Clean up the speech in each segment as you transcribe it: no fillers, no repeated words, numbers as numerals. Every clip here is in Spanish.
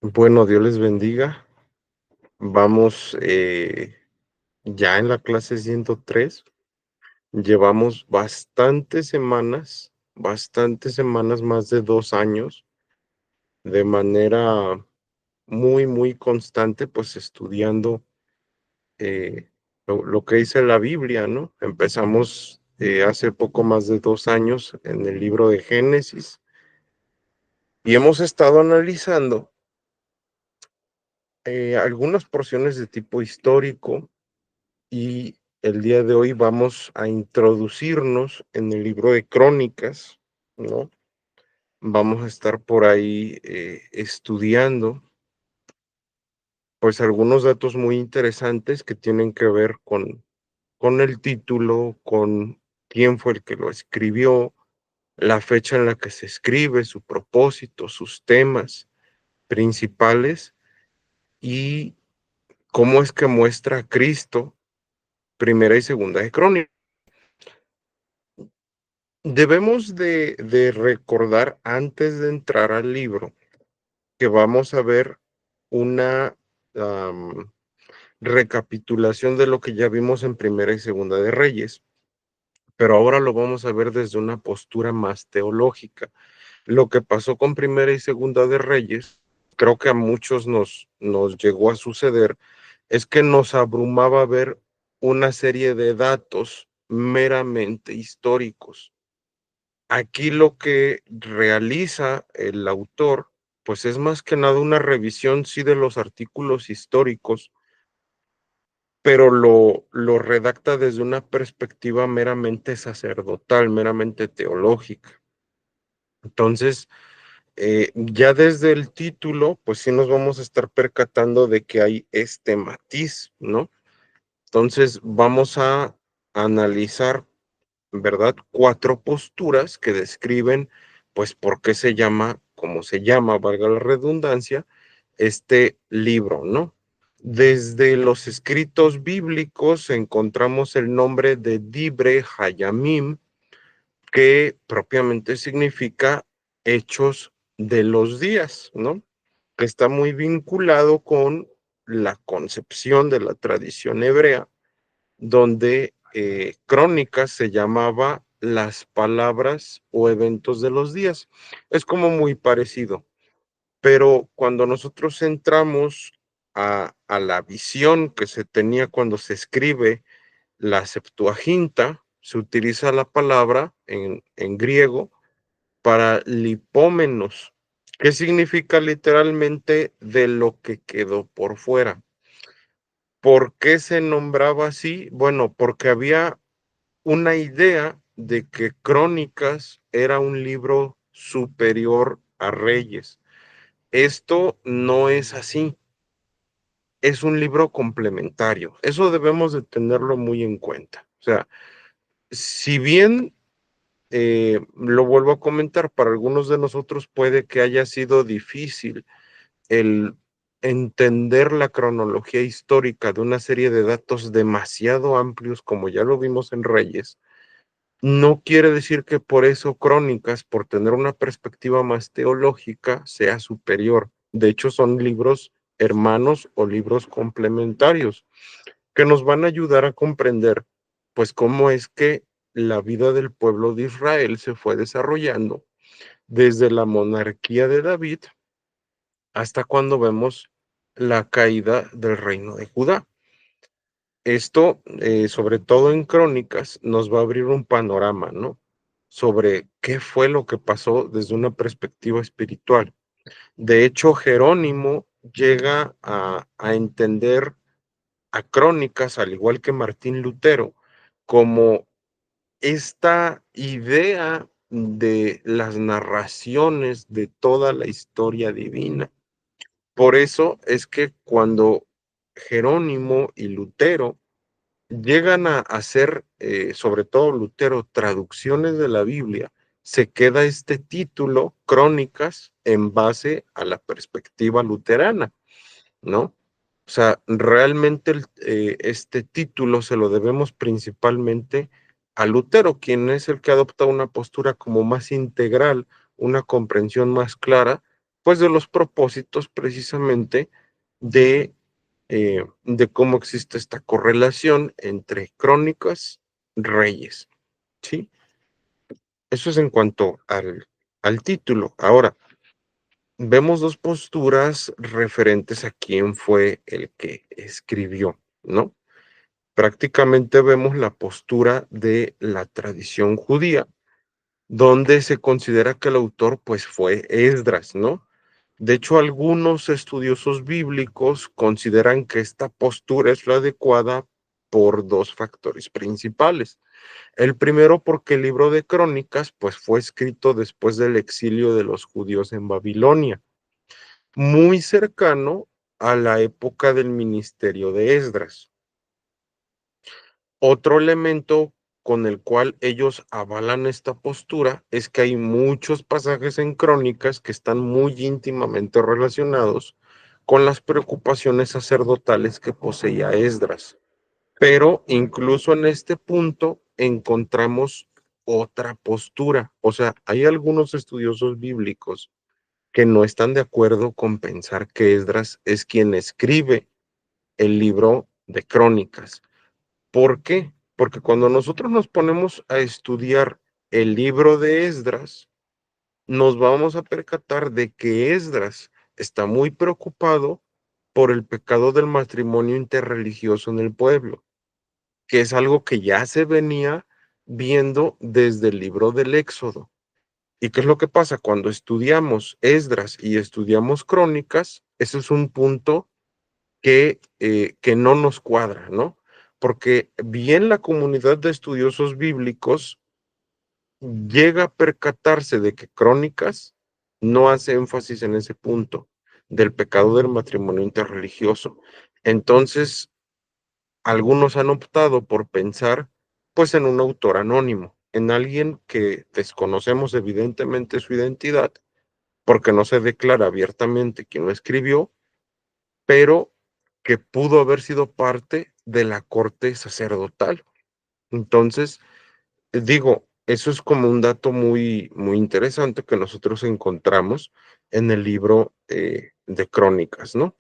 Bueno, Dios les bendiga. Vamos ya en la clase 103. Llevamos bastantes semanas, más de 2 años, de manera muy constante, pues estudiando lo que dice la Biblia, ¿no? Empezamos hace poco más de 2 años en el libro de Génesis y hemos estado analizando algunas porciones de tipo histórico. Y el día de hoy vamos a introducirnos en el libro de Crónicas, ¿no? Vamos a estar por ahí estudiando, pues, algunos datos muy interesantes que tienen que ver con el título, con quién fue el que lo escribió, la fecha en la que se escribe, su propósito, sus temas principales y cómo es que muestra a Cristo, primera y segunda de Crónicas. Debemos de recordar antes de entrar al libro que vamos a ver una am, recapitulación de lo que ya vimos en Primera y Segunda de Reyes, pero ahora lo vamos a ver desde una postura más teológica. Lo que pasó con Primera y Segunda de Reyes, creo que a muchos nos llegó a suceder, es que nos abrumaba ver una serie de datos meramente históricos. Aquí lo que realiza el autor, pues es más que nada una revisión, sí, de los artículos históricos, pero lo redacta desde una perspectiva meramente sacerdotal, meramente teológica. Entonces, ya desde el título, pues sí nos vamos a estar percatando de que hay este matiz, ¿no? Entonces, vamos a analizar, ¿verdad? 4 posturas que describen, pues, por qué se llama como se llama, valga la redundancia, este libro, ¿no? Desde los escritos bíblicos encontramos el nombre de Dibre Hayamim, que propiamente significa hechos de los días, ¿no? Que está muy vinculado con la concepción de la tradición hebrea, donde Crónicas se llamaba las palabras o eventos de los días. Es como muy parecido, pero cuando nosotros entramos a la visión que se tenía cuando se escribe la Septuaginta, se utiliza la palabra en griego para lipómenos, que significa literalmente de lo que quedó por fuera. ¿Por qué se nombraba así? Bueno, porque había una idea de que Crónicas era un libro superior a Reyes. Esto no es así, es un libro complementario. Eso debemos de tenerlo muy en cuenta. O sea, si bien lo vuelvo a comentar, para algunos de nosotros puede que haya sido difícil el entender la cronología histórica de una serie de datos demasiado amplios, como ya lo vimos en Reyes. No quiere decir que por eso Crónicas, por tener una perspectiva más teológica, sea superior. De hecho, son libros hermanos o libros complementarios que nos van a ayudar a comprender, pues, cómo es que la vida del pueblo de Israel se fue desarrollando desde la monarquía de David hasta cuando vemos la caída del reino de Judá. Esto, sobre todo en Crónicas, nos va a abrir un panorama, ¿no? Sobre qué fue lo que pasó desde una perspectiva espiritual. De hecho, Jerónimo llega a entender a Crónicas, al igual que Martín Lutero, como esta idea de las narraciones de toda la historia divina. Por eso es que cuando Jerónimo y Lutero llegan a hacer, sobre todo Lutero, traducciones de la Biblia, se queda este título, Crónicas, en base a la perspectiva luterana, ¿no? O sea, realmente este título se lo debemos principalmente a Lutero, quien es el que adopta una postura como más integral, una comprensión más clara, pues de los propósitos precisamente de cómo existe esta correlación entre crónicas, reyes, ¿sí? Eso es en cuanto al título. Ahora, vemos dos posturas referentes a quién fue el que escribió, ¿no? Prácticamente vemos la postura de la tradición judía, donde se considera que el autor pues fue Esdras, ¿no? De hecho, algunos estudiosos bíblicos consideran que esta postura es la adecuada por dos factores principales. El primero, porque el libro de Crónicas pues fue escrito después del exilio de los judíos en Babilonia, muy cercano a la época del ministerio de Esdras. Otro elemento con el cual ellos avalan esta postura es que hay muchos pasajes en Crónicas que están muy íntimamente relacionados con las preocupaciones sacerdotales que poseía Esdras. Pero incluso en este punto encontramos otra postura. O sea, hay algunos estudiosos bíblicos que no están de acuerdo con pensar que Esdras es quien escribe el libro de Crónicas. ¿Por qué? Porque cuando nosotros nos ponemos a estudiar el libro de Esdras, nos vamos a percatar de que Esdras está muy preocupado por el pecado del matrimonio interreligioso en el pueblo, que es algo que ya se venía viendo desde el libro del Éxodo. ¿Y qué es lo que pasa? Cuando estudiamos Esdras y estudiamos Crónicas, ese es un punto que no nos cuadra, ¿no? Porque bien la comunidad de estudiosos bíblicos llega a percatarse de que Crónicas no hace énfasis en ese punto del pecado del matrimonio interreligioso. Entonces, algunos han optado por pensar, pues, en un autor anónimo, en alguien que desconocemos evidentemente su identidad, porque no se declara abiertamente quién lo escribió, pero que pudo haber sido parte de la corte sacerdotal. Entonces, digo, eso es como un dato muy, muy interesante que nosotros encontramos en el libro de Crónicas, ¿no?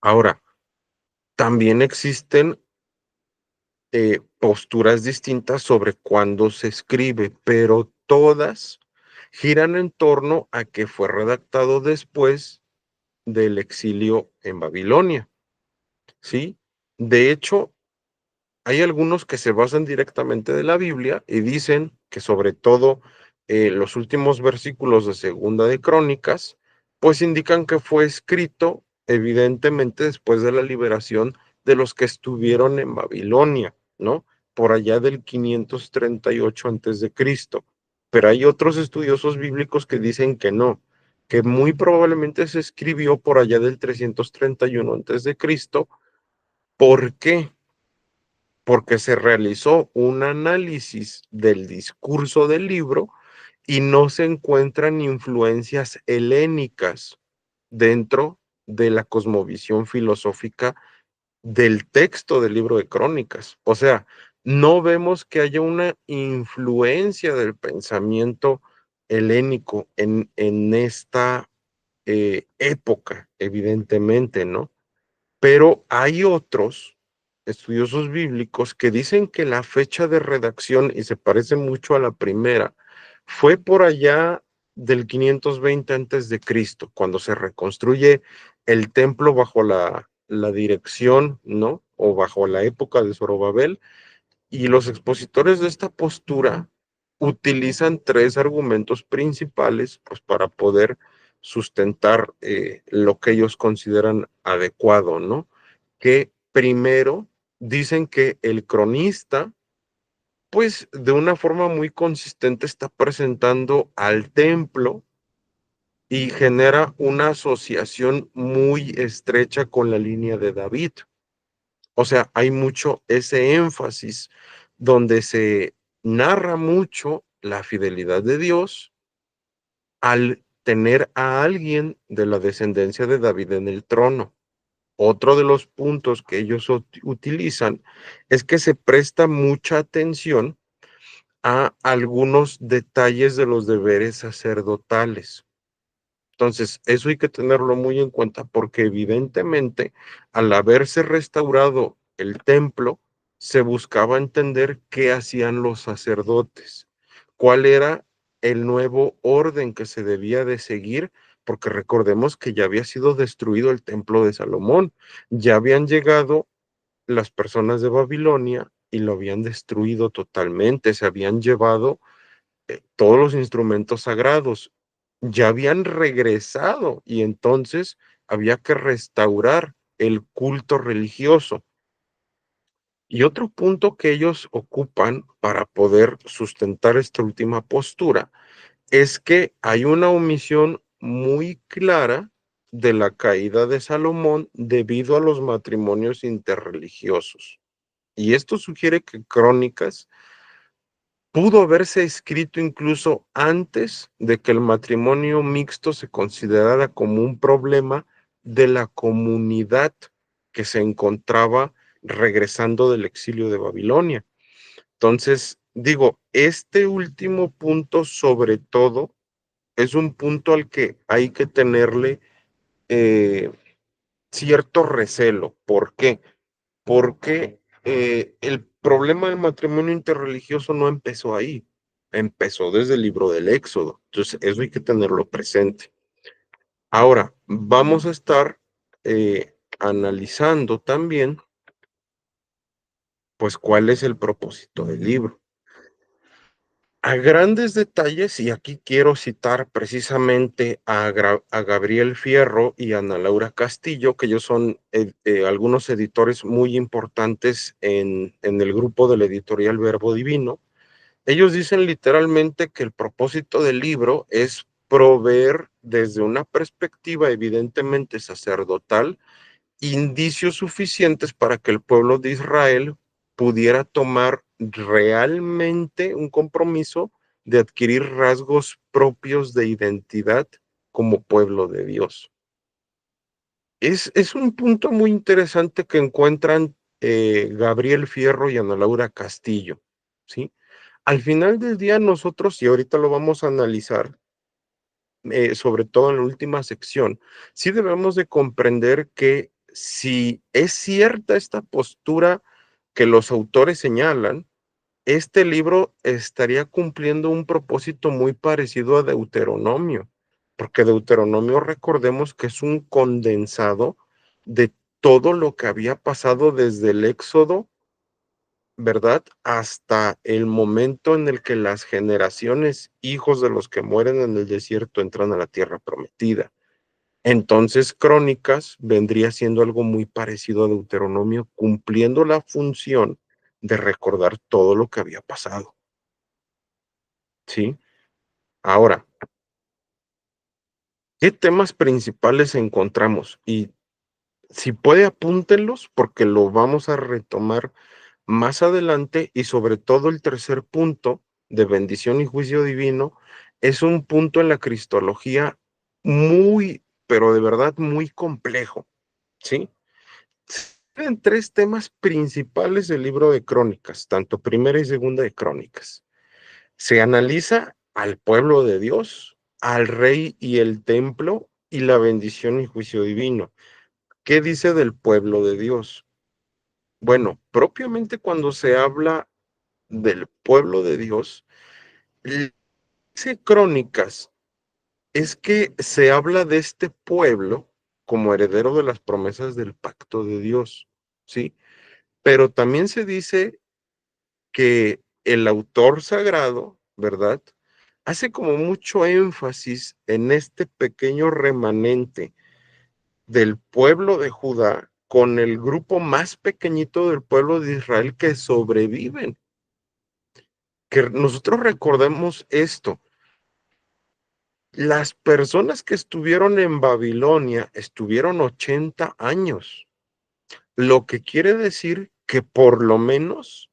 Ahora, también existen posturas distintas sobre cuándo se escribe, pero todas giran en torno a que fue redactado después del exilio en Babilonia, ¿sí? De hecho, hay algunos que se basan directamente de la Biblia y dicen que sobre todo los últimos versículos de Segunda de Crónicas, pues indican que fue escrito evidentemente después de la liberación de los que estuvieron en Babilonia, ¿no? Por allá del 538 antes de Cristo. Pero hay otros estudiosos bíblicos que dicen que no, que muy probablemente se escribió por allá del 331 antes de Cristo. ¿Por qué? Porque se realizó un análisis del discurso del libro y no se encuentran influencias helénicas dentro de la cosmovisión filosófica del texto del libro de Crónicas. O sea, no vemos que haya una influencia del pensamiento helénico en esta época, evidentemente, ¿no? Pero hay otros estudiosos bíblicos que dicen que la fecha de redacción, y se parece mucho a la primera, fue por allá del 520 antes de Cristo, cuando se reconstruye el templo bajo la dirección, ¿no? O bajo la época de Zorobabel, y los expositores de esta postura utilizan tres argumentos principales pues, para poder sustentar lo que ellos consideran adecuado, ¿no? Que primero dicen que el cronista, pues de una forma muy consistente está presentando al templo y genera una asociación muy estrecha con la línea de David. O sea, hay mucho ese énfasis donde se narra mucho la fidelidad de Dios al tener a alguien de la descendencia de David en el trono. Otro de los puntos que ellos utilizan es que se presta mucha atención a algunos detalles de los deberes sacerdotales. Entonces, eso hay que tenerlo muy en cuenta porque evidentemente al haberse restaurado el templo, se buscaba entender qué hacían los sacerdotes, cuál era el nuevo orden que se debía de seguir, porque recordemos que ya había sido destruido el templo de Salomón, ya habían llegado las personas de Babilonia y lo habían destruido totalmente, se habían llevado todos los instrumentos sagrados, ya habían regresado y entonces había que restaurar el culto religioso. Y otro punto que ellos ocupan para poder sustentar esta última postura es que hay una omisión muy clara de la caída de Salomón debido a los matrimonios interreligiosos. Y esto sugiere que Crónicas pudo haberse escrito incluso antes de que el matrimonio mixto se considerara como un problema de la comunidad que se encontraba regresando del exilio de Babilonia. Entonces, digo, este último punto sobre todo es un punto al que hay que tenerle eh, cierto recelo. ¿Por qué? Porque el problema del matrimonio interreligioso no empezó ahí, empezó desde el libro del Éxodo. Entonces, eso hay que tenerlo presente. Ahora, vamos a estar analizando también, pues, cuál es el propósito del libro. A grandes detalles, y aquí quiero citar precisamente a Gabriel Fierro y a Ana Laura Castillo, que ellos son algunos editores muy importantes en el grupo de la editorial Verbo Divino. Ellos dicen literalmente que el propósito del libro es proveer desde una perspectiva evidentemente sacerdotal indicios suficientes para que el pueblo de Israel pudiera tomar realmente un compromiso de adquirir rasgos propios de identidad como pueblo de Dios. Es un punto muy interesante que encuentran Gabriel Fierro y Ana Laura Castillo, ¿sí? Al final del día nosotros, y ahorita lo vamos a analizar, sobre todo en la última sección, sí debemos de comprender que si es cierta esta postura que los autores señalan, este libro estaría cumpliendo un propósito muy parecido a Deuteronomio, porque Deuteronomio recordemos que es un condensado de todo lo que había pasado desde el Éxodo, ¿verdad? Hasta el momento en el que las generaciones, hijos de los que mueren en el desierto, entran a la tierra prometida. Entonces, Crónicas vendría siendo algo muy parecido a Deuteronomio, cumpliendo la función de recordar todo lo que había pasado, ¿sí? Ahora, ¿qué temas principales encontramos? Y si puede, apúntenlos porque lo vamos a retomar más adelante y sobre todo el tercer punto de bendición y juicio divino es un punto en la cristología muy, pero de verdad muy complejo, ¿sí? Tienen tres temas principales del libro de Crónicas, tanto primera y segunda de Crónicas. Se analiza al pueblo de Dios, al rey y el templo y la bendición y juicio divino. ¿Qué dice del pueblo de Dios? Bueno, propiamente cuando se habla del pueblo de Dios, dice Crónicas, es que se habla de este pueblo como heredero de las promesas del pacto de Dios, ¿sí? Pero también se dice que el autor sagrado, ¿verdad? Hace como mucho énfasis en este pequeño remanente del pueblo de Judá con el grupo más pequeñito del pueblo de Israel que sobreviven. Que nosotros recordemos esto, las personas que estuvieron en Babilonia estuvieron 80 años, lo que quiere decir que por lo menos,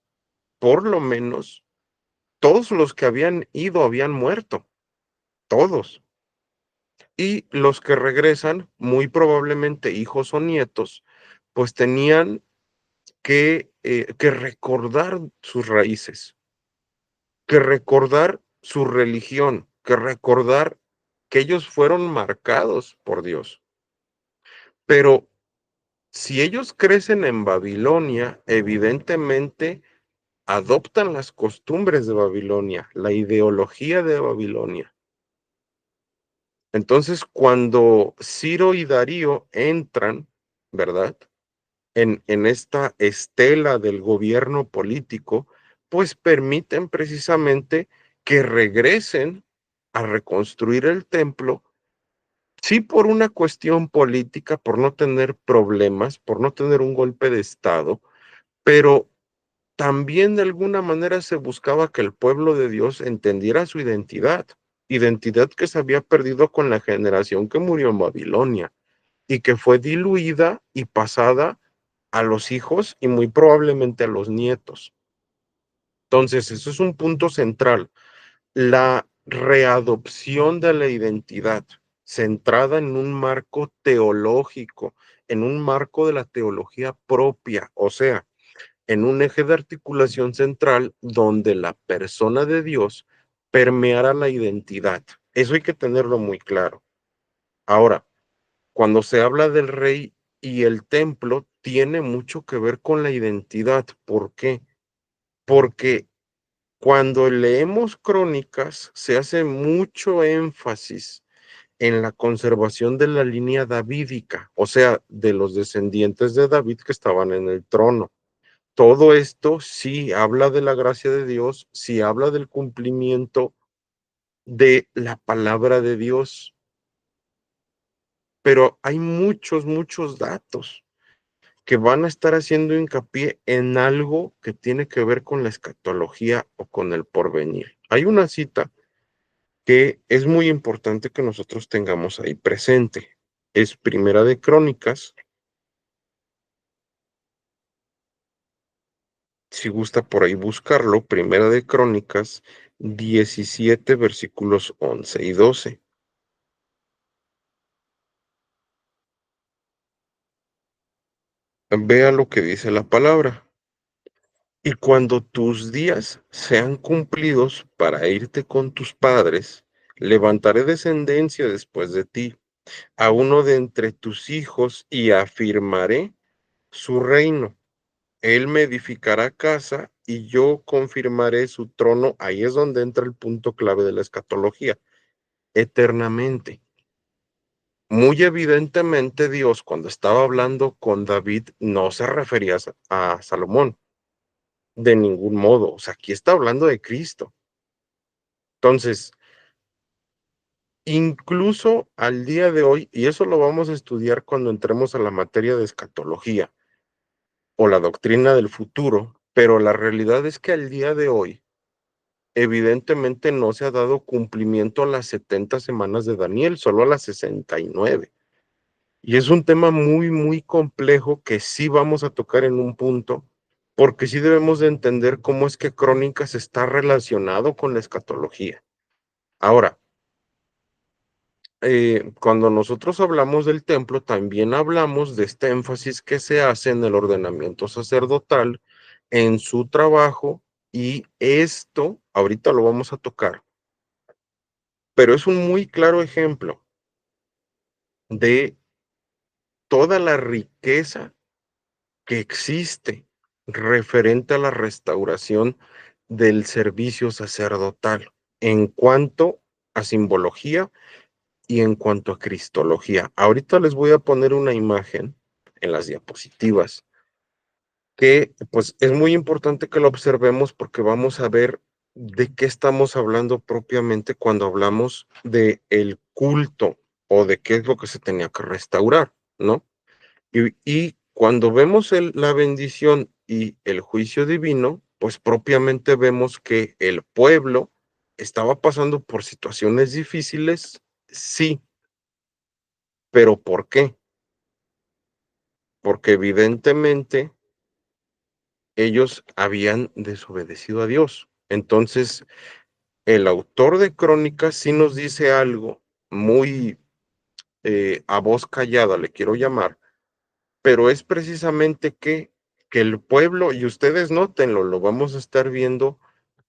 todos los que habían ido habían muerto, todos. Y los que regresan, muy probablemente hijos o nietos, pues tenían que recordar sus raíces, que recordar su religión, que recordar que ellos fueron marcados por Dios. Pero si ellos crecen en Babilonia, evidentemente adoptan las costumbres de Babilonia, la ideología de Babilonia. Entonces, cuando Ciro y Darío entran, ¿verdad? En esta estela del gobierno político, pues permiten precisamente que regresen a reconstruir el templo, sí por una cuestión política, por no tener problemas, por no tener un golpe de Estado, pero también de alguna manera se buscaba que el pueblo de Dios entendiera su identidad, identidad que se había perdido con la generación que murió en Babilonia y que fue diluida y pasada a los hijos y muy probablemente a los nietos. Entonces, eso es un punto central, la readopción de la identidad centrada en un marco teológico, en un marco de la teología propia, o sea, en un eje de articulación central donde la persona de Dios permeara la identidad. Eso hay que tenerlo muy claro. Ahora, cuando se habla del rey y el templo, tiene mucho que ver con la identidad. ¿Por qué? Porque cuando leemos crónicas, se hace mucho énfasis en la conservación de la línea davídica, o sea, de los descendientes de David que estaban en el trono. Todo esto sí habla de la gracia de Dios, sí habla del cumplimiento de la palabra de Dios, pero hay muchos, muchos datos que van a estar haciendo hincapié en algo que tiene que ver con la escatología o con el porvenir. Hay una cita que es muy importante que nosotros tengamos ahí presente. Es Primera de Crónicas, si gusta por ahí buscarlo, Primera de Crónicas 17 versículos 11 y 12. Vea lo que dice la palabra. Y cuando tus días sean cumplidos para irte con tus padres, levantaré descendencia después de ti, a uno de entre tus hijos, y afirmaré su reino. Él me edificará casa y yo confirmaré su trono. Ahí es donde entra el punto clave de la escatología, eternamente. Muy evidentemente Dios, cuando estaba hablando con David, no se refería a Salomón de ningún modo. O sea, aquí está hablando de Cristo. Entonces, incluso al día de hoy, y eso lo vamos a estudiar cuando entremos a la materia de escatología o la doctrina del futuro, pero la realidad es que al día de hoy, evidentemente no se ha dado cumplimiento a las 70 semanas de Daniel, solo a las 69. Y es un tema muy, muy complejo que sí vamos a tocar en un punto, porque sí debemos de entender cómo es que Crónicas está relacionado con la escatología. Ahora, cuando nosotros hablamos del templo, también hablamos de este énfasis que se hace en el ordenamiento sacerdotal, en su trabajo, y esto, ahorita lo vamos a tocar, pero es un muy claro ejemplo de toda la riqueza que existe referente a la restauración del servicio sacerdotal en cuanto a simbología y en cuanto a cristología. Ahorita les voy a poner una imagen en las diapositivas que pues es muy importante que lo observemos porque vamos a ver de qué estamos hablando propiamente cuando hablamos de el culto o de qué es lo que se tenía que restaurar, ¿no? Y cuando vemos la bendición y el juicio divino, pues propiamente vemos que el pueblo estaba pasando por situaciones difíciles, sí, pero ¿por qué? Porque evidentemente ellos habían desobedecido a Dios. Entonces, el autor de Crónicas sí nos dice algo muy a voz callada, le quiero llamar, pero es precisamente que el pueblo, y ustedes nótenlo, lo vamos a estar viendo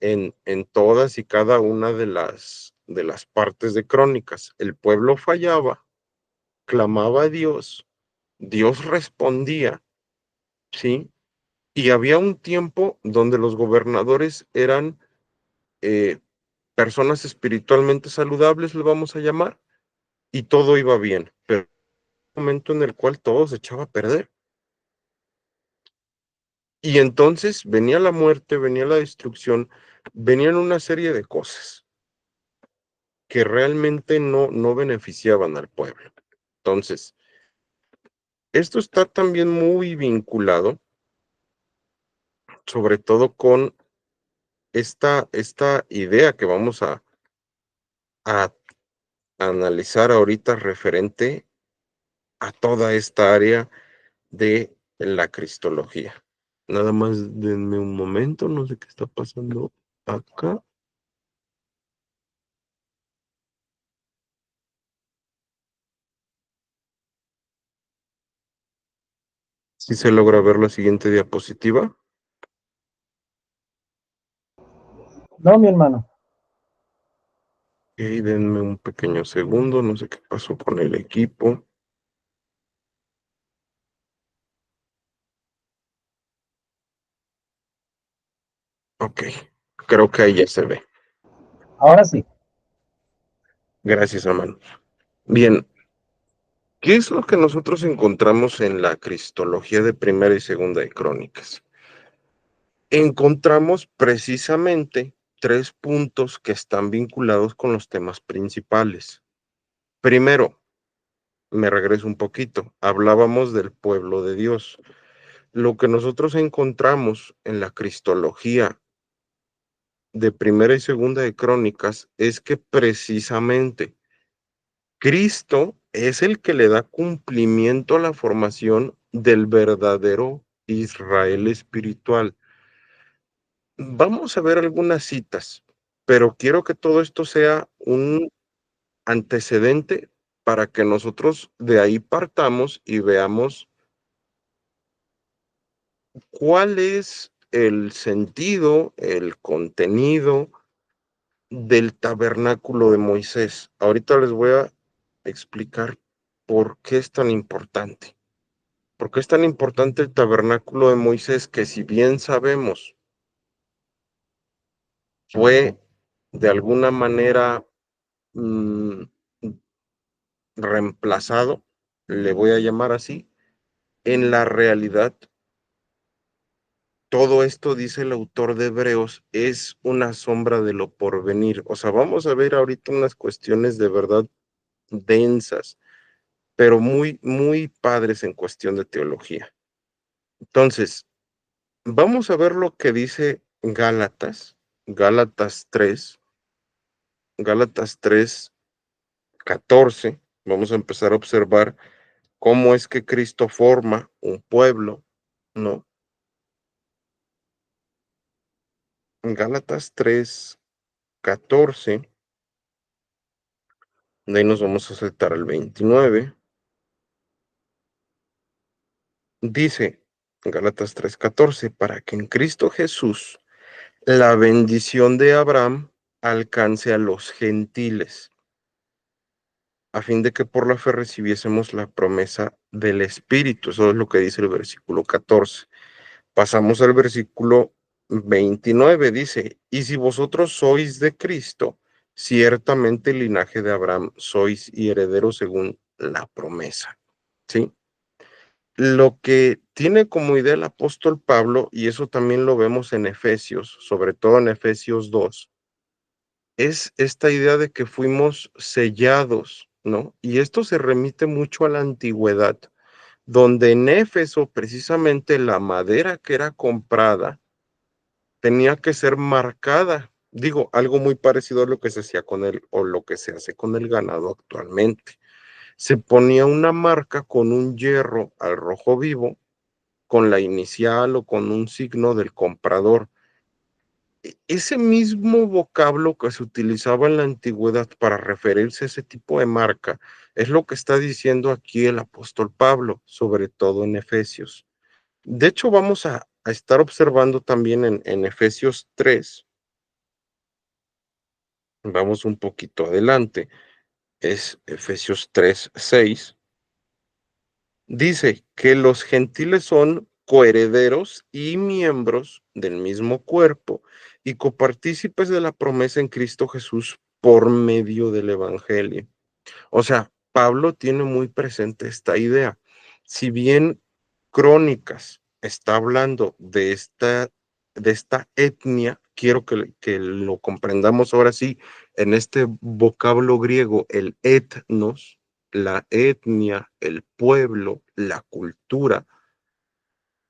en todas y cada una de las de las partes de Crónicas. El pueblo fallaba, clamaba a Dios, Dios respondía, ¿sí? Y había un tiempo donde los gobernadores eran eh, personas espiritualmente saludables, le vamos a llamar, y todo iba bien, pero un momento en el cual todo se echaba a perder. Y entonces venía la muerte, venía la destrucción, venían una serie de cosas que realmente no beneficiaban al pueblo. Entonces, esto está también muy vinculado, sobre todo con esta idea que vamos a analizar ahorita referente a toda esta área de la cristología. Nada más denme un momento, no sé qué está pasando acá. Si se logra ver la siguiente diapositiva. No, mi hermano. Ok, denme un pequeño segundo, no sé qué pasó con el equipo. Ok, creo que ahí ya se ve. Ahora sí. Gracias, hermano. Bien, ¿qué es lo que nosotros encontramos en la cristología de Primera y Segunda de Crónicas? Encontramos precisamente tres puntos que están vinculados con los temas principales. Primero, me regreso un poquito, hablábamos del pueblo de Dios. Lo que nosotros encontramos en la cristología de Primera y Segunda de Crónicas es que precisamente Cristo es el que le da cumplimiento a la formación del verdadero Israel espiritual. Vamos a ver algunas citas, pero quiero que todo esto sea un antecedente para que nosotros de ahí partamos y veamos cuál es el sentido, el contenido del tabernáculo de Moisés. Ahorita les voy a explicar por qué es tan importante. ¿Por qué es tan importante el tabernáculo de Moisés? Que si bien sabemos, fue de alguna manera mm, reemplazado, le voy a llamar así, en la realidad, todo esto, dice el autor de Hebreos, es una sombra de lo porvenir. O sea, vamos a ver ahorita unas cuestiones de verdad densas, pero muy padres en cuestión de teología. Entonces, vamos a ver lo que dice Gálatas 3, Gálatas 3, 14. Vamos a empezar a observar cómo es que Cristo forma un pueblo, ¿no? Gálatas 3, 14, de ahí nos vamos a saltar al 29. Dice Gálatas 3, 14, para que en Cristo Jesús la bendición de Abraham alcance a los gentiles, a fin de que por la fe recibiésemos la promesa del Espíritu. Eso es lo que dice el versículo 14. Pasamos al versículo 29, dice, y si vosotros sois de Cristo, ciertamente el linaje de Abraham sois y herederos según la promesa. ¿Sí? Lo que tiene como idea el apóstol Pablo, y eso también lo vemos en Efesios, sobre todo en Efesios 2, es esta idea de que fuimos sellados, ¿no? Y esto se remite mucho a la antigüedad, donde en Éfeso precisamente la madera que era comprada tenía que ser marcada. Digo, algo muy parecido a lo que se hacía con el o lo que se hace con el ganado actualmente. Se ponía una marca con un hierro al rojo vivo, con la inicial o con un signo del comprador. Ese mismo vocablo que se utilizaba en la antigüedad para referirse a ese tipo de marca es lo que está diciendo aquí el apóstol Pablo, sobre todo en Efesios. De hecho, vamos a estar observando también en Efesios 3, vamos un poquito adelante, es Efesios 3:6. Dice que los gentiles son coherederos y miembros del mismo cuerpo y copartícipes de la promesa en Cristo Jesús por medio del Evangelio. O sea, Pablo tiene muy presente esta idea. Si bien Crónicas está hablando de esta etnia, quiero que lo comprendamos ahora sí, en este vocablo griego, el etnos, la etnia, el pueblo, la cultura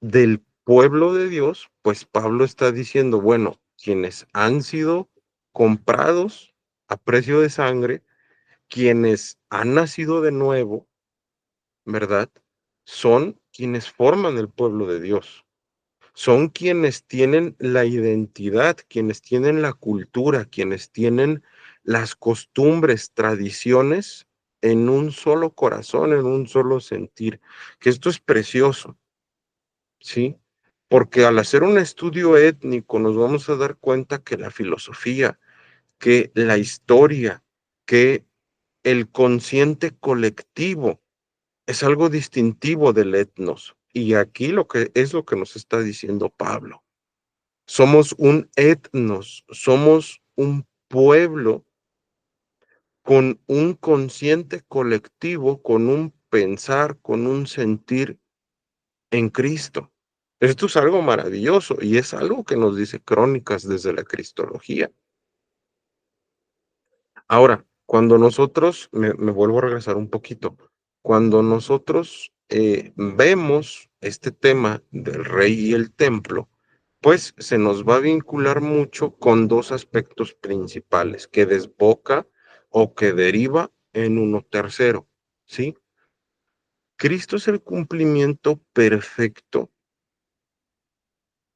del pueblo de Dios, pues Pablo está diciendo, bueno, quienes han sido comprados a precio de sangre, quienes han nacido de nuevo, ¿verdad? Son quienes forman el pueblo de Dios. Son quienes tienen la identidad, quienes tienen la cultura, quienes tienen las costumbres, tradiciones en un solo corazón, en un solo sentir. Que esto es precioso, ¿sí? Porque al hacer un estudio étnico nos vamos a dar cuenta que la filosofía, que la historia, que el consciente colectivo es algo distintivo del etnos. Y aquí lo que es lo que nos está diciendo Pablo. Somos un etnos, somos un pueblo con un consciente colectivo, con un pensar, con un sentir en Cristo. Esto es algo maravilloso y es algo que nos dice Crónicas desde la Cristología. Ahora, cuando nosotros, me vuelvo a regresar un poquito, cuando nosotros vemos este tema del rey y el templo, pues se nos va a vincular mucho con dos aspectos principales, que desboca o que deriva en uno tercero, ¿sí? Cristo es el cumplimiento perfecto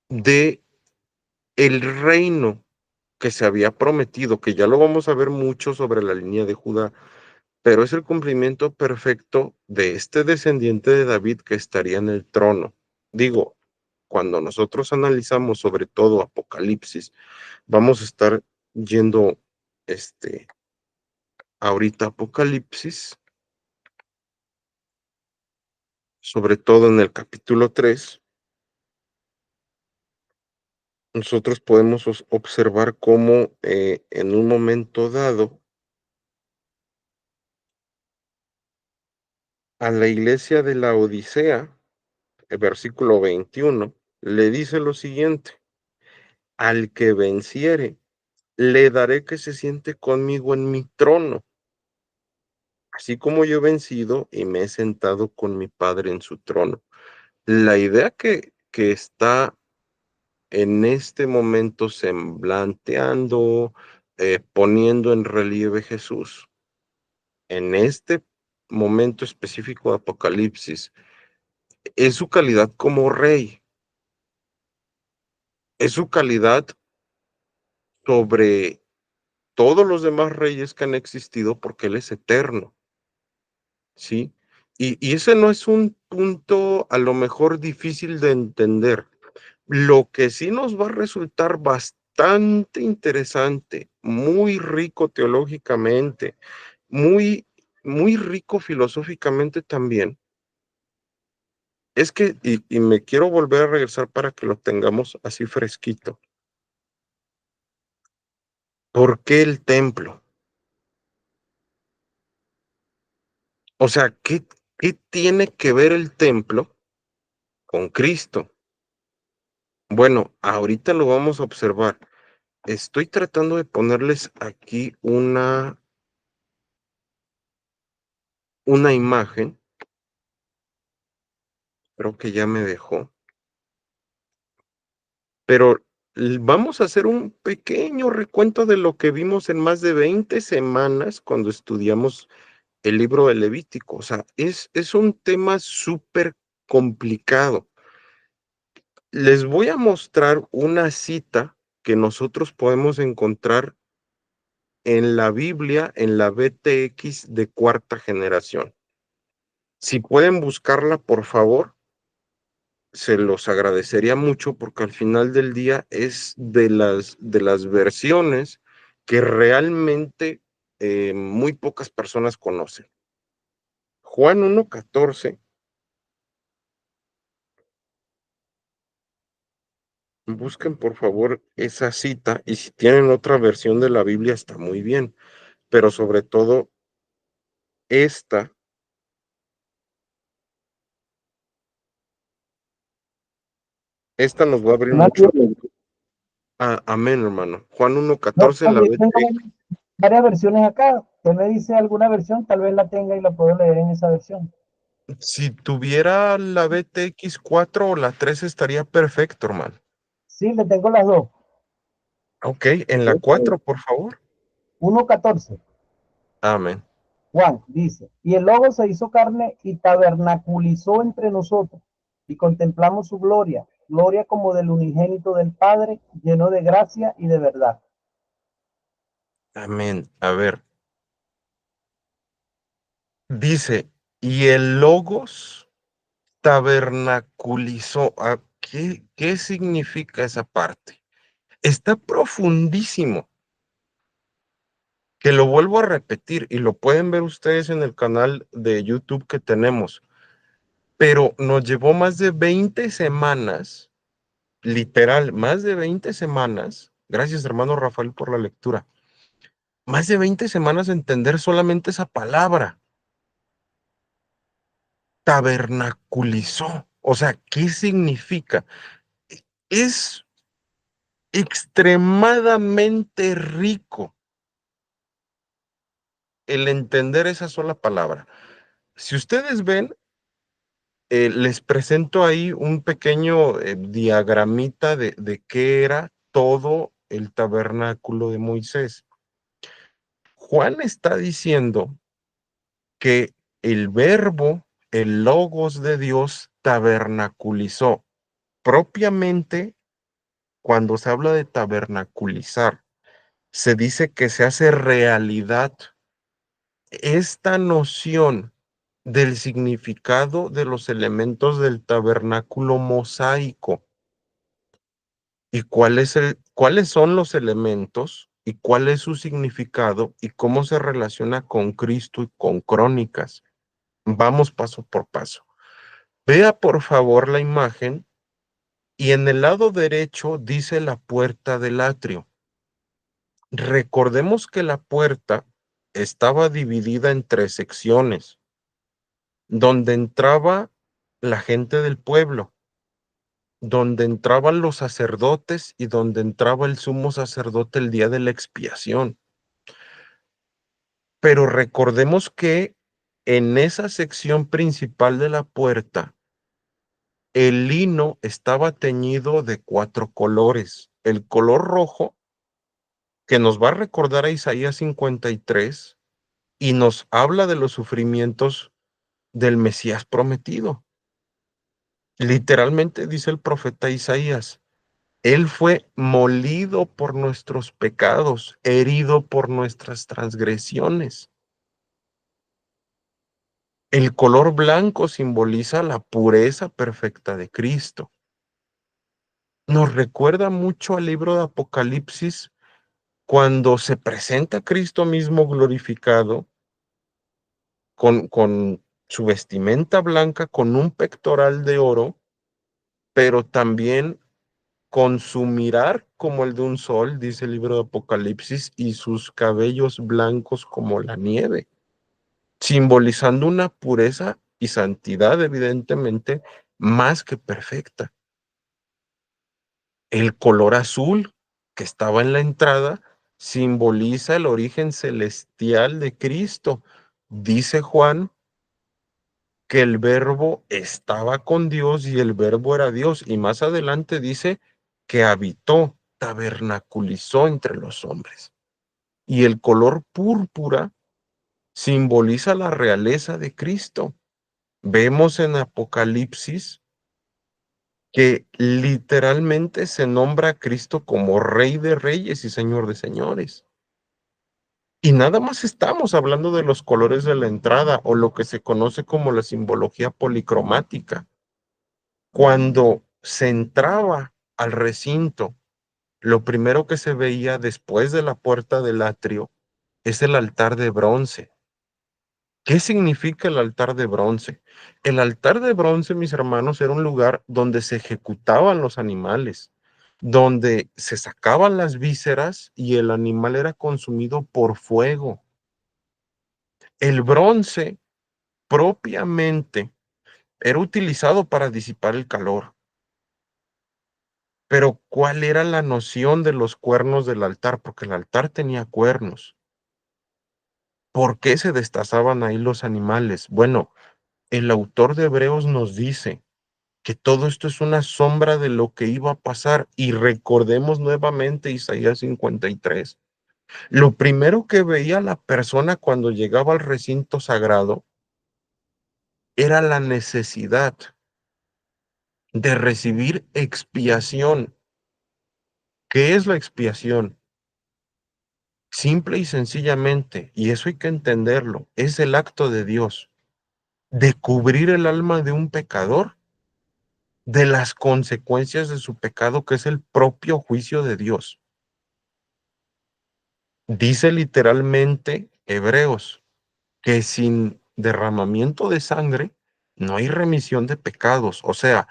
de el reino que se había prometido, que ya lo vamos a ver mucho sobre la línea de Judá, pero es el cumplimiento perfecto de este descendiente de David que estaría en el trono. Digo, cuando nosotros analizamos sobre todo Apocalipsis, vamos a estar yendo ahorita Apocalipsis, sobre todo en el capítulo 3, nosotros podemos observar cómo en un momento dado a la iglesia de la Odisea, el versículo 21, le dice lo siguiente: al que venciere, le daré que se siente conmigo en mi trono, así como yo he vencido y me he sentado con mi Padre en su trono. La idea que está en este momento semblanteando, poniendo en relieve Jesús, en este momento específico de Apocalipsis, es su calidad como rey, es su calidad sobre todos los demás reyes que han existido porque Él es eterno, ¿sí? Y ese no es un punto a lo mejor difícil de entender. Lo que sí nos va a resultar bastante interesante, muy rico teológicamente, muy, muy rico filosóficamente también, es que, y me quiero volver a regresar para que lo tengamos así fresquito. ¿Por qué el templo? O sea, ¿qué tiene que ver el templo con Cristo? Bueno, ahorita lo vamos a observar. Estoy tratando de ponerles aquí una imagen, creo que ya me dejó, pero vamos a hacer un pequeño recuento de lo que vimos en más de 20 semanas cuando estudiamos el libro de Levítico. O sea, es un tema súper complicado. Les voy a mostrar una cita que nosotros podemos encontrar en la Biblia, en la BTX de cuarta generación. Si pueden buscarla, por favor, se los agradecería mucho porque al final del día es de las versiones que realmente muy pocas personas conocen. Juan 1:14, busquen por favor esa cita y si tienen otra versión de la Biblia está muy bien, pero sobre todo esta, esta nos va a abrir mucho. Amén, hermano. Juan No, 1:14 en la también tengo BT. varias versiones acá. Usted me dice alguna versión, tal vez la tenga y la puedo leer en esa versión. Si tuviera la BTX 4 o la 3 estaría perfecto, hermano. Sí, le tengo las dos. Ok, en la 4 por favor. 1:14. Amén. Juan dice, y el Logo se hizo carne y tabernaculizó entre nosotros, y contemplamos su gloria, gloria como del unigénito del Padre, lleno de gracia y de verdad. Amén. A ver, dice, y el Logos tabernaculizó. ¿Qué significa esa parte? Está profundísimo, que lo vuelvo a repetir y lo pueden ver ustedes en el canal de YouTube que tenemos, pero nos llevó más de 20 semanas, literal, más de 20 semanas, gracias hermano Rafael por la lectura, más de 20 semanas entender solamente esa palabra, tabernaculizó. O sea, ¿qué significa? Es extremadamente rico el entender esa sola palabra. Si ustedes ven, les presento ahí un pequeño diagramita de qué era todo el tabernáculo de Moisés. Juan está diciendo que el verbo, el logos de Dios, tabernaculizó. Propiamente, cuando se habla de tabernaculizar, se dice que se hace realidad esta noción del significado de los elementos del tabernáculo mosaico y cuáles son los elementos y cuál es su significado y cómo se relaciona con Cristo y con Crónicas. Vamos paso por paso. Vea por favor la imagen y en el lado derecho dice la puerta del atrio. Recordemos que la puerta estaba dividida en tres secciones, donde entraba la gente del pueblo, donde entraban los sacerdotes y donde entraba el sumo sacerdote el día de la expiación. Pero recordemos que en esa sección principal de la puerta, el lino estaba teñido de cuatro colores. El color rojo, que nos va a recordar a Isaías 53 y nos habla de los sufrimientos del Mesías prometido. Literalmente dice el profeta Isaías, Él fue molido por nuestros pecados, herido por nuestras transgresiones. El color blanco simboliza la pureza perfecta de Cristo. Nos recuerda mucho al libro de Apocalipsis cuando se presenta Cristo mismo glorificado con su vestimenta blanca, con un pectoral de oro, pero también con su mirar como el de un sol, dice el libro de Apocalipsis, y sus cabellos blancos como la nieve, simbolizando una pureza y santidad evidentemente más que perfecta. El color azul que estaba en la entrada simboliza el origen celestial de Cristo. Dice Juan que el verbo estaba con Dios y el verbo era Dios. Y más adelante dice que habitó, tabernaculizó entre los hombres. Y el color púrpura simboliza la realeza de Cristo. Vemos en Apocalipsis que literalmente se nombra a Cristo como Rey de Reyes y Señor de Señores. Y nada más estamos hablando de los colores de la entrada o lo que se conoce como la simbología policromática. Cuando se entraba al recinto lo primero que se veía después de la puerta del atrio es el altar de bronce. ¿Qué significa el altar de bronce? El altar de bronce, mis hermanos, era un lugar donde se ejecutaban los animales, donde se sacaban las vísceras y el animal era consumido por fuego. El bronce propiamente era utilizado para disipar el calor. Pero ¿cuál era la noción de los cuernos del altar? Porque el altar tenía cuernos. ¿Por qué se destazaban ahí los animales? Bueno, el autor de Hebreos nos dice que todo esto es una sombra de lo que iba a pasar. Y recordemos nuevamente Isaías 53. Lo primero que veía la persona cuando llegaba al recinto sagrado era la necesidad de recibir expiación. ¿Qué es la expiación? Simple y sencillamente, y eso hay que entenderlo, es el acto de Dios de cubrir el alma de un pecador de las consecuencias de su pecado, que es el propio juicio de Dios. Dice literalmente Hebreos que sin derramamiento de sangre no hay remisión de pecados. O sea,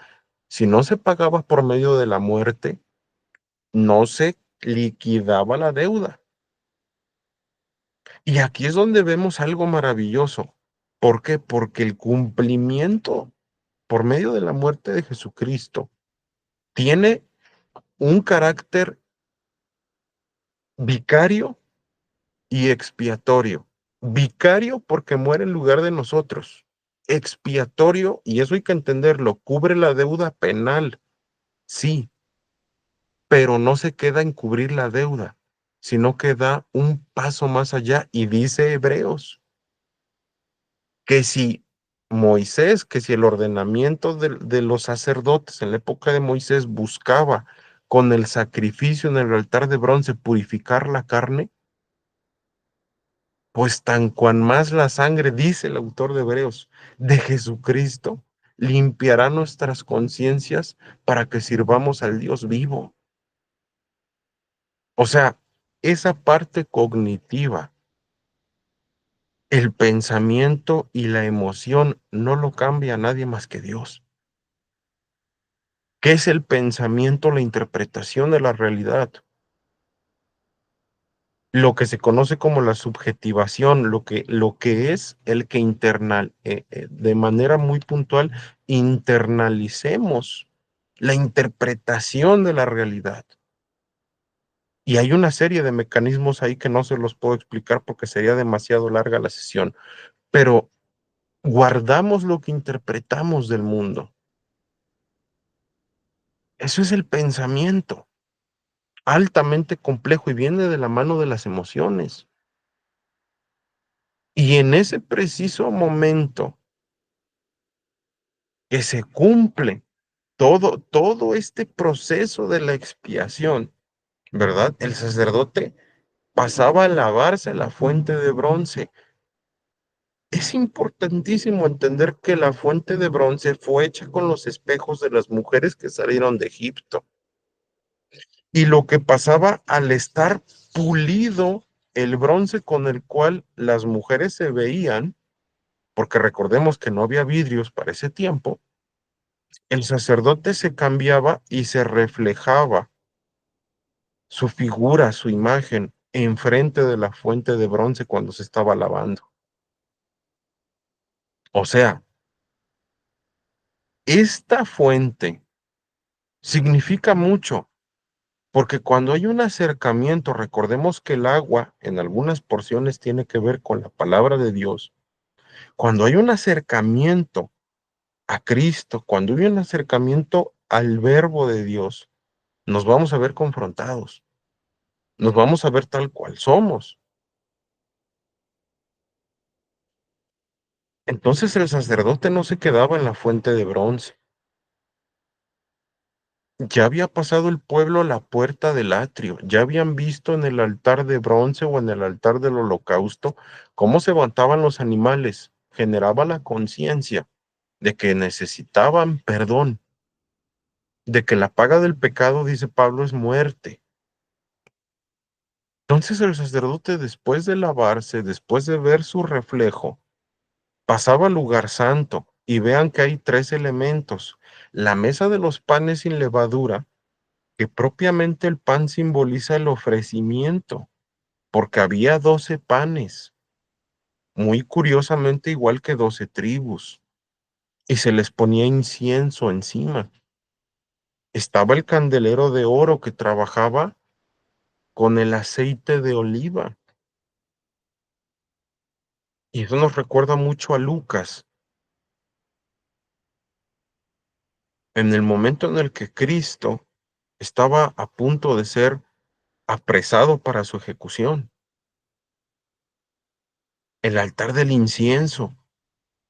si no se pagaba por medio de la muerte, no se liquidaba la deuda. Y aquí es donde vemos algo maravilloso. ¿Por qué? Porque el cumplimiento por medio de la muerte de Jesucristo tiene un carácter vicario y expiatorio. Vicario porque muere en lugar de nosotros. Expiatorio, y eso hay que entenderlo, cubre la deuda penal, sí, pero no se queda en cubrir la deuda, sino que da un paso más allá y dice Hebreos que si Moisés, que si el ordenamiento de los sacerdotes en la época de Moisés buscaba con el sacrificio en el altar de bronce purificar la carne, pues tan cuan más la sangre, dice el autor de Hebreos, de Jesucristo, limpiará nuestras conciencias para que sirvamos al Dios vivo. O sea, esa parte cognitiva, el pensamiento y la emoción no lo cambia nadie más que Dios. ¿Qué es el pensamiento? La interpretación de la realidad. Lo que se conoce como la subjetivación, lo que es el que de manera muy puntual internalicemos la interpretación de la realidad. Y hay una serie de mecanismos ahí que no se los puedo explicar porque sería demasiado larga la sesión, pero guardamos lo que interpretamos del mundo. Eso es el pensamiento, altamente complejo y viene de la mano de las emociones. Y en ese preciso momento que se cumple todo este proceso de la expiación, ¿verdad? El sacerdote pasaba a lavarse la fuente de bronce. Es importantísimo entender que la fuente de bronce fue hecha con los espejos de las mujeres que salieron de Egipto. Y lo que pasaba al estar pulido el bronce con el cual las mujeres se veían, porque recordemos que no había vidrios para ese tiempo, el sacerdote se cambiaba y se reflejaba su figura, su imagen, enfrente de la fuente de bronce cuando se estaba lavando. O sea, esta fuente significa mucho, porque cuando hay un acercamiento, recordemos que el agua en algunas porciones tiene que ver con la palabra de Dios. Cuando hay un acercamiento a Cristo, cuando hay un acercamiento al verbo de Dios, nos vamos a ver confrontados, nos vamos a ver tal cual somos. Entonces el sacerdote no se quedaba en la fuente de bronce. Ya había pasado el pueblo a la puerta del atrio, ya habían visto en el altar de bronce o en el altar del holocausto cómo se levantaban los animales, generaba la conciencia de que necesitaban perdón, de que la paga del pecado, dice Pablo, es muerte. Entonces el sacerdote, después de lavarse, después de ver su reflejo, pasaba al lugar santo, y vean que hay tres elementos. La mesa de los panes sin levadura, que propiamente el pan simboliza el ofrecimiento, porque había 12 panes, muy curiosamente igual que 12 tribus, y se les ponía incienso encima. Estaba el candelero de oro que trabajaba con el aceite de oliva. Y eso nos recuerda mucho a Lucas, en el momento en el que Cristo estaba a punto de ser apresado para su ejecución. El altar del incienso.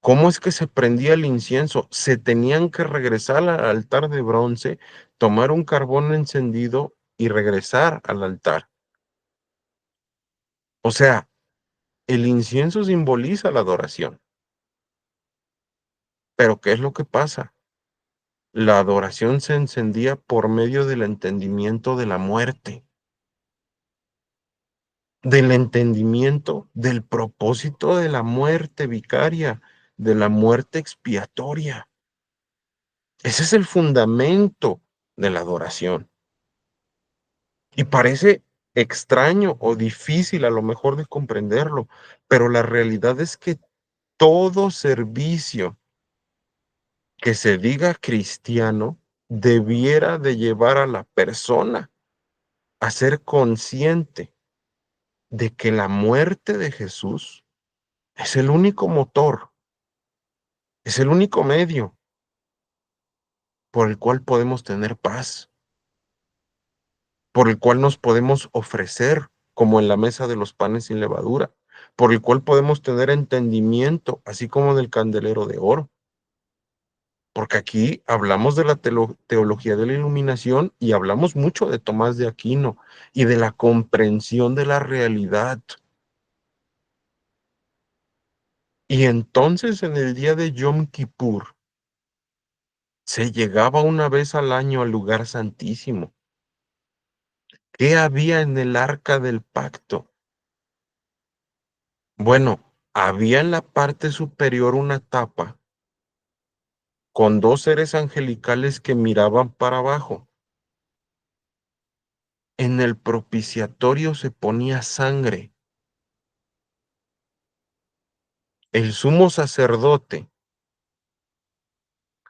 ¿Cómo es que se prendía el incienso? Se tenían que regresar al altar de bronce, tomar un carbón encendido y regresar al altar. O sea, el incienso simboliza la adoración. Pero ¿qué es lo que pasa? La adoración se encendía por medio del entendimiento de la muerte, del entendimiento del propósito de la muerte vicaria, de la muerte expiatoria. Ese es el fundamento de la adoración. Y parece extraño o difícil a lo mejor de comprenderlo, pero la realidad es que todo servicio que se diga cristiano debiera de llevar a la persona a ser consciente de que la muerte de Jesús es el único motor, es el único medio por el cual podemos tener paz, por el cual nos podemos ofrecer como en la mesa de los panes sin levadura, por el cual podemos tener entendimiento, así como del candelero de oro. Porque aquí hablamos de la teología de la iluminación y hablamos mucho de Tomás de Aquino y de la comprensión de la realidad. Y entonces en el día de Yom Kippur se llegaba una vez al año al lugar santísimo. ¿Qué había en el arca del pacto? Bueno, había en la parte superior una tapa con dos seres angelicales que miraban para abajo. En el propiciatorio se ponía sangre. El sumo sacerdote,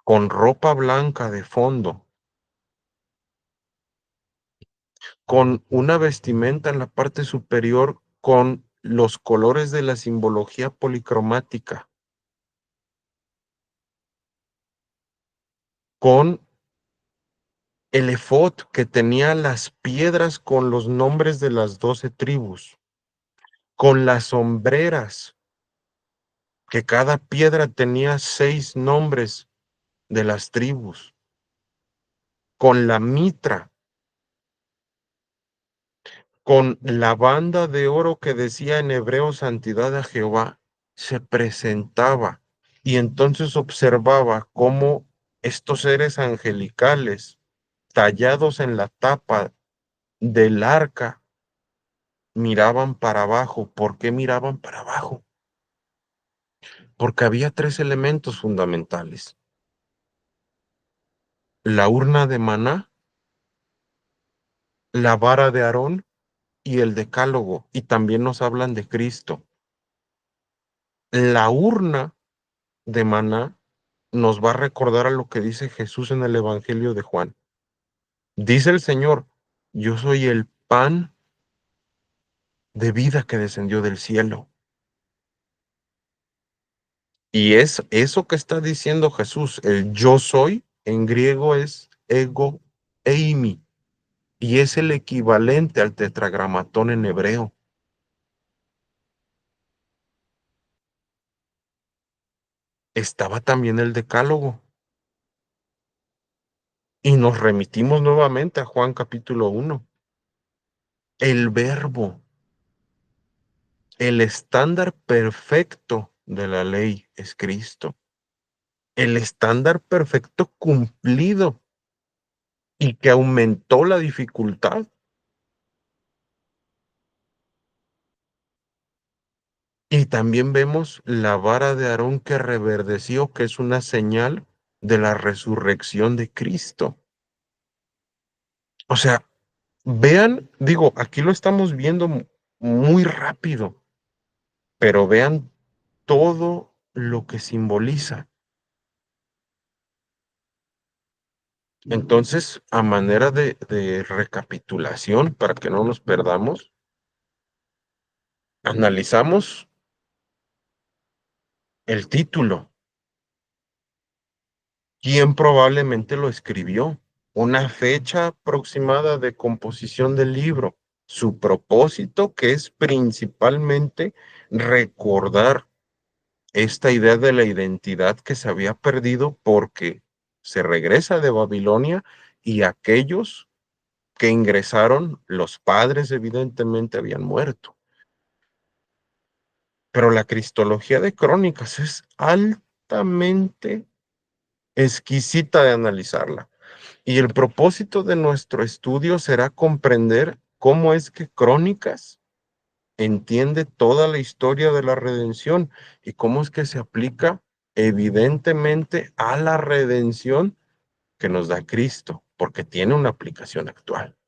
con ropa blanca de fondo, con una vestimenta en la parte superior con los colores de la simbología policromática, con el efod que tenía las piedras con los nombres de las 12 tribus, con las sombreras, que cada piedra tenía 6 nombres de las tribus, con la mitra, con la banda de oro que decía en hebreo santidad a Jehová, se presentaba y entonces observaba cómo estos seres angelicales tallados en la tapa del arca miraban para abajo. ¿Por qué miraban para abajo? Porque había tres elementos fundamentales: la urna de maná, la vara de Aarón y el decálogo, y también nos hablan de Cristo. La urna de maná nos va a recordar a lo que dice Jesús en el Evangelio de Juan. Dice el Señor: yo soy el pan de vida que descendió del cielo. Y es eso que está diciendo Jesús, el yo soy, en griego es ego eimi, y es el equivalente al tetragramatón en hebreo. Estaba también el decálogo. Y nos remitimos nuevamente a Juan capítulo 1. El verbo, el estándar perfecto de la ley es Cristo. El estándar perfecto cumplido y que aumentó la dificultad. Y también vemos la vara de Aarón que reverdeció, que es una señal de la resurrección de Cristo. O sea, vean, digo, aquí lo estamos viendo muy rápido, pero vean todo lo que simboliza. Entonces, a manera de recapitulación, para que no nos perdamos, analizamos el título, quién probablemente lo escribió, una fecha aproximada de composición del libro, su propósito, que es principalmente recordar esta idea de la identidad que se había perdido porque se regresa de Babilonia y aquellos que ingresaron, los padres evidentemente habían muerto. Pero la cristología de Crónicas es altamente exquisita de analizarla. Y el propósito de nuestro estudio será comprender cómo es que Crónicas entiende toda la historia de la redención y cómo es que se aplica evidentemente a la redención que nos da Cristo, porque tiene una aplicación actual.